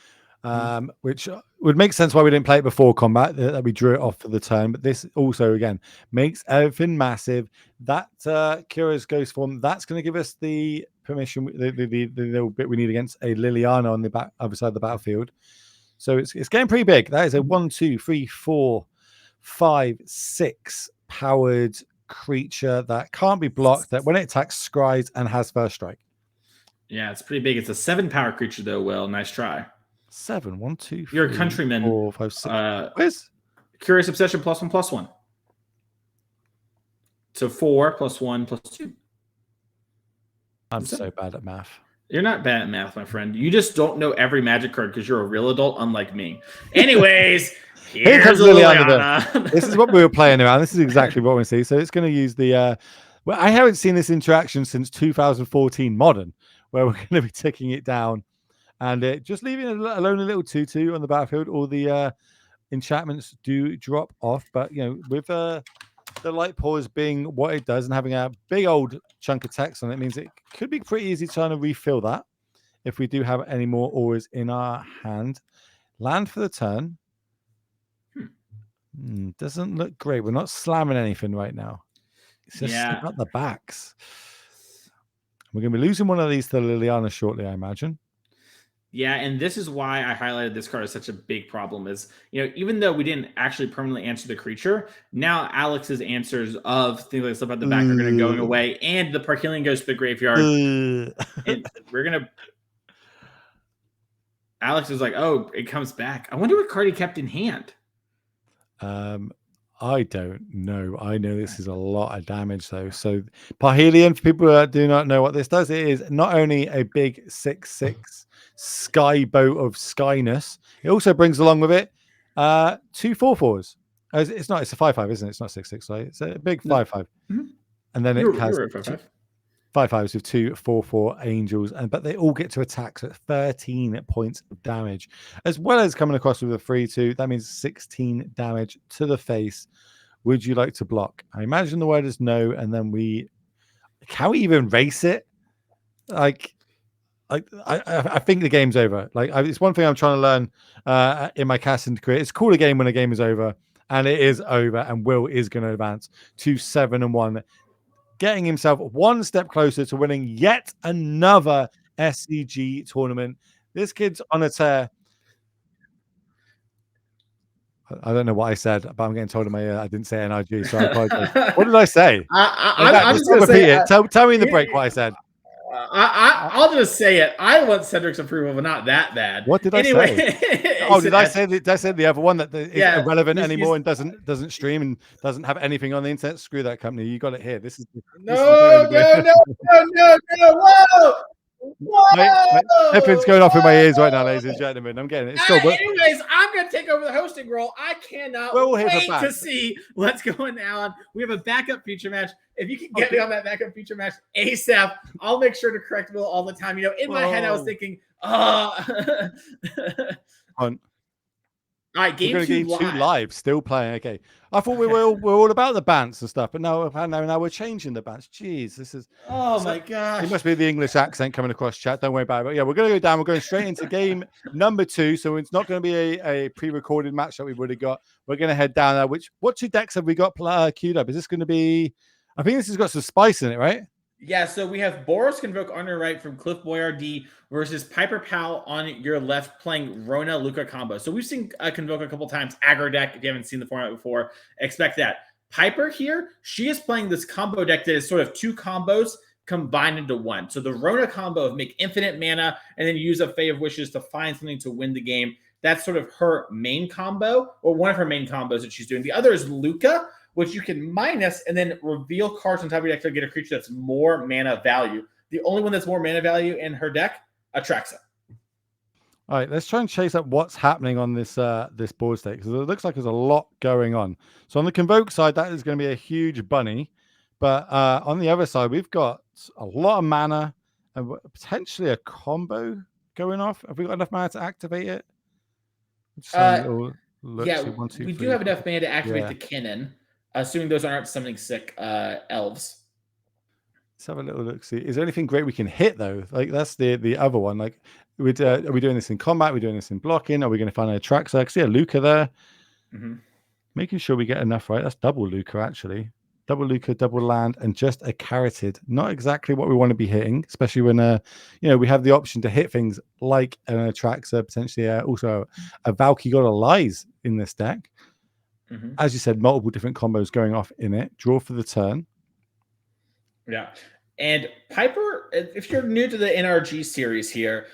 Speaker 1: which would make sense why we didn't play it before combat, that we drew it off for the turn. But this also, again, makes everything massive. That Kira's Ghostform, that's going to give us the permission, the little bit we need against a Liliana on the other side of the battlefield. So it's getting pretty big. That is a 1, 2, 3, 4, 5, 6 powered creature that can't be blocked, that when it attacks, scries and has first strike.
Speaker 2: Yeah, it's pretty big. It's a 7 power creature, though. Well, nice try.
Speaker 1: 7, 1, 2, 3,
Speaker 2: You're a countryman.
Speaker 1: 4, 5, 6. Where's
Speaker 2: Curious Obsession +1/+1. So 4 +1 +2.
Speaker 1: I'm so bad at math.
Speaker 2: You're not bad at math, my friend. You just don't know every Magic card because you're a real adult, unlike me. Anyways,
Speaker 1: here comes
Speaker 2: Liliana.
Speaker 1: This is what we were playing around. This is exactly what we see. So it's going to use the. Well, I haven't seen this interaction since 2014 Modern, where we're going to be ticking it down, and just leaving it alone a little 2/2 on the battlefield. All the enchantments do drop off, but with the Light-Paws being what it does and having a big old chunk of text on it, means it could be pretty easy trying to refill that if we do have any more auras in our hand. Land for the turn. Doesn't look great. We're not slamming anything right now. It's just about the backs. We're going to be losing one of these to Liliana shortly, I imagine.
Speaker 2: Yeah, and this is why I highlighted this card as such a big problem is, even though we didn't actually permanently answer the creature, now Alex's answers of things like stuff at the back are going to go away, and the Parkelian goes to the graveyard. And we're going to... Alex is like, oh, it comes back. I wonder what card he kept in hand.
Speaker 1: I don't know. I know this is a lot of damage, though. So Parhelion, for people who do not know what this does, it is not only a big 6/6 sky boat of skyness, it also brings along with it 2 4/4s. It's not. It's a 5/5, isn't it? It's not 6/6. So it's a big 5/5, and then it has 5/5s with 2 4/4 angels, but they all get to attack, so 13 points of damage, as well as coming across with a 3/2. That means 16 damage to the face. Would you like to block? I imagine the word is no, and then can we even race it? I think the game's over. It's one thing I'm trying to learn in my casting career. It's cool a game when a game is over, and it is over, and Will is going to advance to 7-1. Getting himself one step closer to winning yet another SCG tournament. This kid's on a tear. I don't know what I said, but I'm getting told in my ear I didn't say NRG, so I apologize. What did I say?
Speaker 2: I'm just going to
Speaker 1: repeat it. Tell me in the break what I said.
Speaker 2: I'll just say it. I want Cedric's approval, but not that bad.
Speaker 1: What did I say? Oh, did I say the other one that is irrelevant anymore and doesn't stream and doesn't have anything on the internet? Screw that company. You got it here. This is
Speaker 2: no. Whoa!
Speaker 1: Everything's going off in my ears right now, ladies and gentlemen. I'm getting it.
Speaker 2: Anyways, I'm going to take over the hosting role. I cannot wait to see what's going on. We have a backup feature match. If you can get me on that backup feature match ASAP, I'll make sure to correct Will all the time. In my head, I was thinking, All right, game 2
Speaker 1: live, still playing. Okay, I thought we're all about the bants and stuff, but now we're changing the bants. Jeez, this is
Speaker 2: my gosh.
Speaker 1: It must be the English accent coming across chat. Don't worry about it. But yeah, we're going to go down. We're going straight into game number 2, so it's not going to be a pre-recorded match that we would have got. We're going to head down there. What 2 decks have we got queued up? Is this going to be? I think this has got some spice in it, right?
Speaker 2: Yeah, so we have Boros Convoke on your right from Cliff Boyardee versus Piper Pal on your left playing Rona Luca combo. So we've seen Convoke a couple times, aggro deck. If you haven't seen the format before, expect that. Piper here, she is playing this combo deck that is sort of 2 combos combined into one. So the Rona combo of make infinite mana and then use a Fae of Wishes to find something to win the game. That's sort of her main combo, or one of her main combos that she's doing. The other is Luca, which you can minus and then reveal cards on top of your deck to get a creature that's more mana value. The only one that's more mana value in her deck, Atraxa.
Speaker 1: All right, let's try and chase up what's happening on this this board state, because it looks like there's a lot going on. So on the Convoke side, that is going to be a huge bunny. But on the other side, we've got a lot of mana and potentially a combo going off. Have we got enough mana to activate it?
Speaker 2: We do have enough mana to activate the Kinnan. Assuming those aren't summoning sick elves.
Speaker 1: Let's have a little look. See, is there anything great we can hit though? Like that's the other one. Like, are we doing this in combat? Are we doing this in blocking? Are we going to find a track? So I can see a Luca there. Making sure we get enough right. That's double Luca actually. Double Luca, double land, and just a carroted. Not exactly what we want to be hitting, especially when we have the option to hit things like an Atraxa, potentially also a Valky God of Lies in this deck. As you said, multiple different combos going off in it. Draw for the turn.
Speaker 2: Yeah. And Piper, if you're new to the NRG series here,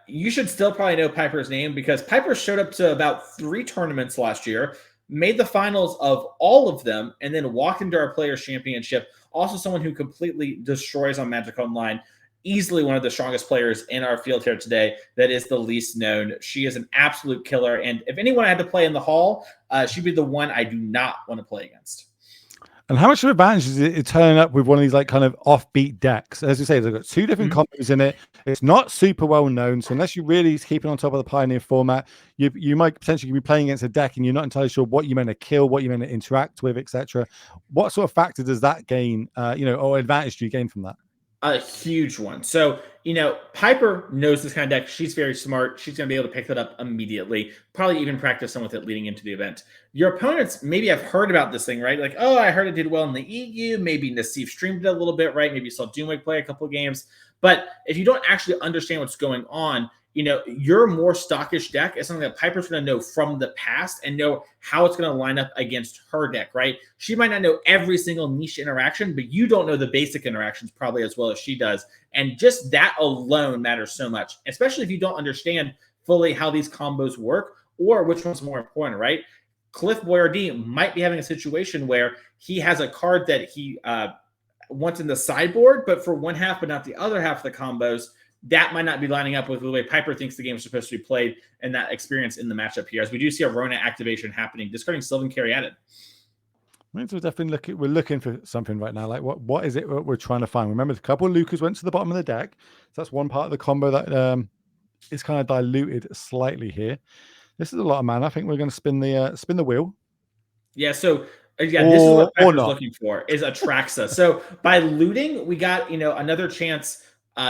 Speaker 2: you should still probably know Piper's name because Piper showed up to about 3 tournaments last year, made the finals of all of them, and then walked into our Players' Championship. Also someone who completely destroys on Magic Online. Easily one of the strongest players in our field here today that is the least known. She is an absolute killer. And if anyone I had to play in the hall, she'd be the one I do not want to play against.
Speaker 1: And how much of an advantage is it turning up with one of these like kind of offbeat decks? As you say, they've got 2 different combos in it. It's not super well known. So unless you're really keeping on top of the Pioneer format, you might potentially be playing against a deck and you're not entirely sure what you're meant to kill, what you're meant to interact with, etc. What sort of factor does that gain, or advantage do you gain from that?
Speaker 2: A huge one. So, Piper knows this kind of deck. She's very smart. She's going to be able to pick that up immediately. Probably even practice some with it leading into the event. Your opponents maybe have heard about this thing, right? Like, oh, I heard it did well in the EU. Maybe Nassif streamed it a little bit, right? Maybe you saw Doomwig play a couple of games. But if you don't actually understand what's going on, your more stockish deck is something that Piper's going to know from the past and know how it's going to line up against her deck, right? She might not know every single niche interaction, but you don't know the basic interactions probably as well as she does. And just that alone matters so much, especially if you don't understand fully how these combos work or which one's more important, right? Cliff Boyardee might be having a situation where he has a card that he wants in the sideboard, but for one half, but not the other half of the combos, that might not be lining up with the way Piper thinks the game is supposed to be played and that experience in the matchup here. As we do see a Rona activation happening, discarding Sylvan Caryatid.
Speaker 1: We're definitely looking for something right now. Like what is it we're trying to find? Remember, a couple of Lucas went to the bottom of the deck. So that's one part of the combo that is kind of diluted slightly here. This is a lot of mana. I think we're going to spin the wheel.
Speaker 2: Yeah, so this is what Piper's looking for, is Atraxa. So by looting, we got another chance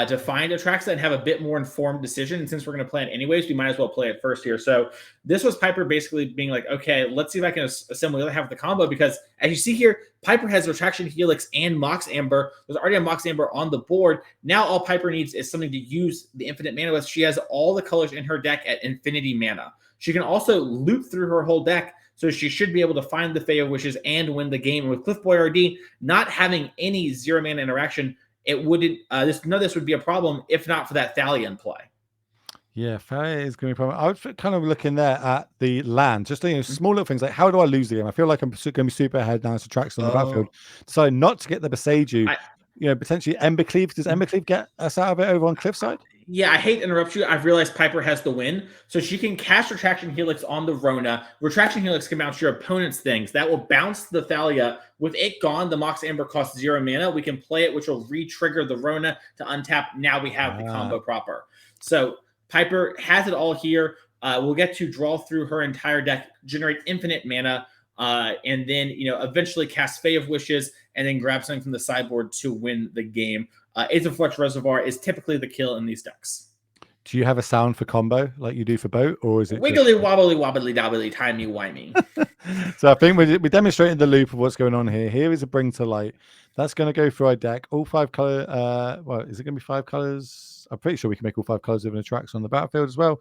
Speaker 2: to find Atraxa and have a bit more informed decision. And since we're going to play it anyways, we might as well play it first here. So this was Piper basically being like, okay, let's see if I can assemble the other half of the combo, because as you see here, Piper has Retraction Helix and Mox Amber. There's already a Mox Amber on the board. Now all Piper needs is something to use the infinite mana with. She has all the colors in her deck at infinity mana. She can also loop through her whole deck, so she should be able to find the Fae of Wishes and win the game. And with Cliff Boyardee not having any 0 mana interaction, it wouldn't. None of this would be a problem if not for that Thalia in play.
Speaker 1: Yeah, Thalia is going to be a problem. I would kind of looking there at the land, just small little things like, how do I lose the game? I feel like I'm going to be super ahead now. It's Atraxa on the battlefield. So not to get the Beseiju, potentially Embercleave. Does Embercleave get us out of it over on Cliffside?
Speaker 2: Yeah, I hate to interrupt you. I've realized Piper has the win. So she can cast Retraction Helix on the Rona. Retraction Helix can bounce your opponent's things. That will bounce the Thalia. With it gone, the Mox Amber costs 0 mana. We can play it, which will re-trigger the Rona to untap. Now we have the combo proper. So Piper has it all here. We'll get to draw through her entire deck, generate infinite mana, and then eventually cast Fae of Wishes, and then grab something from the sideboard to win the game. Aetherflux Reservoir is typically the kill in these decks.
Speaker 1: Do you have a sound for combo like you do for boat, or is it
Speaker 2: wiggly wobbly wobbly dobbly timey wimey?
Speaker 1: So I think we demonstrated the loop of what's going on here. Here is a Bring to Light. That's going to go through our deck. All 5 color. Well, is it going to be 5 colors? I'm pretty sure we can make all 5 colors of an Atraxa on the battlefield as well.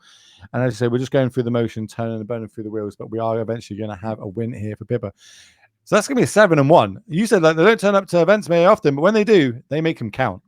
Speaker 1: And as I say, we're just going through the motion, turning and burning through the wheels, but we are eventually going to have a win here for Pippa. So that's going to be a 7-1. You said that they don't turn up to events very often, but when they do, they make them count.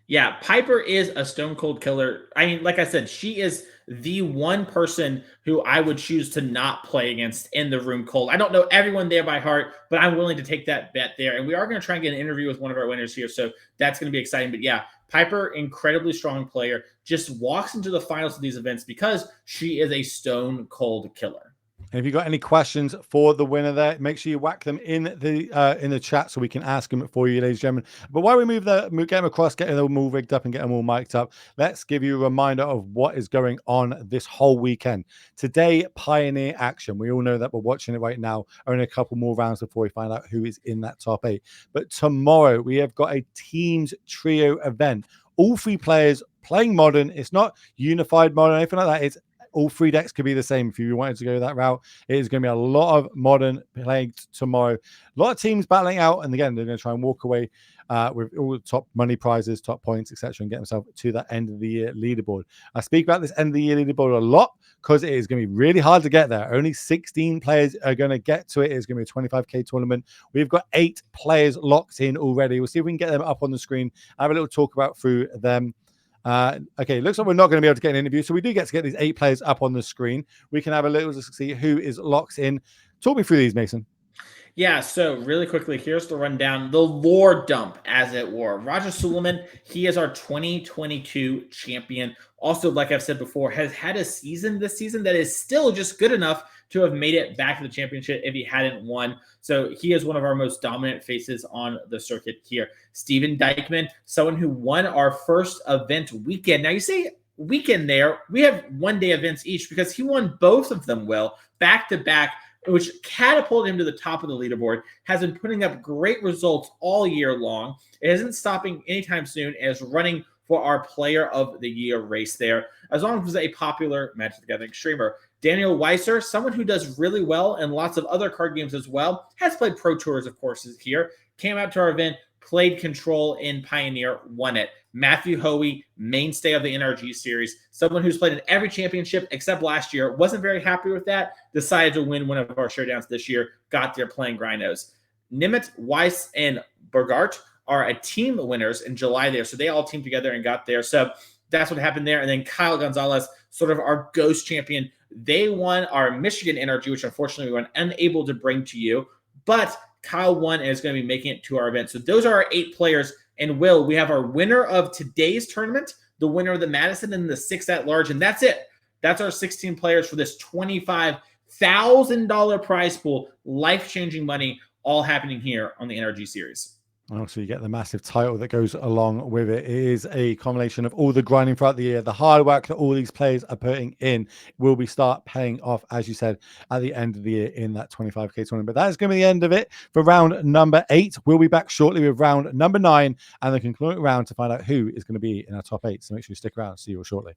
Speaker 2: Yeah, Piper is a stone cold killer. I mean, like I said, she is the one person who I would choose to not play against in the room cold. I don't know everyone there by heart, but I'm willing to take that bet there. And we are going to try and get an interview with one of our winners here, so that's going to be exciting. But yeah, Piper, incredibly strong player, just walks into the finals of these events because she is a stone cold killer.
Speaker 1: And if you've got any questions for the winner there, make sure you whack them in the chat so we can ask them for you, ladies and gentlemen. But while we get them across, getting them all rigged up and get them all mic'd up, let's give you a reminder of what is going on this whole weekend. Today, Pioneer action. We all know that we're watching it right now. Only a couple more rounds before we find out who is in that top 8. But tomorrow, we have got a Teams Trio event. All 3 players playing Modern. It's not unified Modern or anything like that. It's all 3 decks could be the same if you wanted to go that route. It is going to be a lot of Modern playing tomorrow. A lot of teams battling out. And again, they're going to try and walk away with all the top money prizes, top points, etc., and get themselves to that end of the year leaderboard. I speak about this end of the year leaderboard a lot because it is going to be really hard to get there. Only 16 players are going to get to it. It's going to be a 25k tournament. We've got 8 players locked in already. We'll see if we can get them up on the screen. Have a little talk about through them. Okay, looks like we're not going to be able to get an interview, so we do get to get these 8 players up on the screen. We can have a little to see who is locked in. Talk me through these, Mason.
Speaker 2: Yeah, so really quickly, here's the rundown. The lore dump, as it were. Roger Suleiman, he is our 2022 champion. Also, like I've said before, has had a season this season that is still just good enough to have made it back to the championship if he hadn't won. So he is one of our most dominant faces on the circuit here. Steven Dykman, someone who won our first event weekend. Now you say weekend there, we have 1-day events each because he won both of them well, back to back, which catapulted him to the top of the leaderboard, has been putting up great results all year long. It isn't stopping anytime soon, and is running for our Player of the Year race there, as long as a popular Magic the Gathering streamer. Daniel Weiser, someone who does really well in lots of other card games as well, has played Pro Tours, of course, is here, came out to our event, played Control in Pioneer, won it. Matthew Hoey, mainstay of the NRG series, someone who's played in every championship except last year, wasn't very happy with that, decided to win one of our showdowns this year, got there playing Grynos. Nimit, Weiss, and Bergart are a team winners in July there, so they all teamed together and got there. So that's what happened there. And then Kyle Gonzalez, sort of our ghost champion, they won our Michigan NRG, which unfortunately we were unable to bring to you, but Kyle won and is going to be making it to our event. So those are our 8 players. And Will, we have our winner of today's tournament, the winner of the Madison, and the 6 at large. And that's it. That's our 16 players for this $25,000 prize pool, life-changing money, all happening here on the NRG series.
Speaker 1: Oh, so you get the massive title that goes along with it. It is a combination of all the grinding throughout the year, the hard work that all these players are putting in will be start paying off, as you said, at the end of the year in that 25k tournament. But that is going to be the end of it for round number 8. We'll be back shortly with round number 9 and the concluding round to find out who is going to be in our top 8. So make sure you stick around. See you all shortly.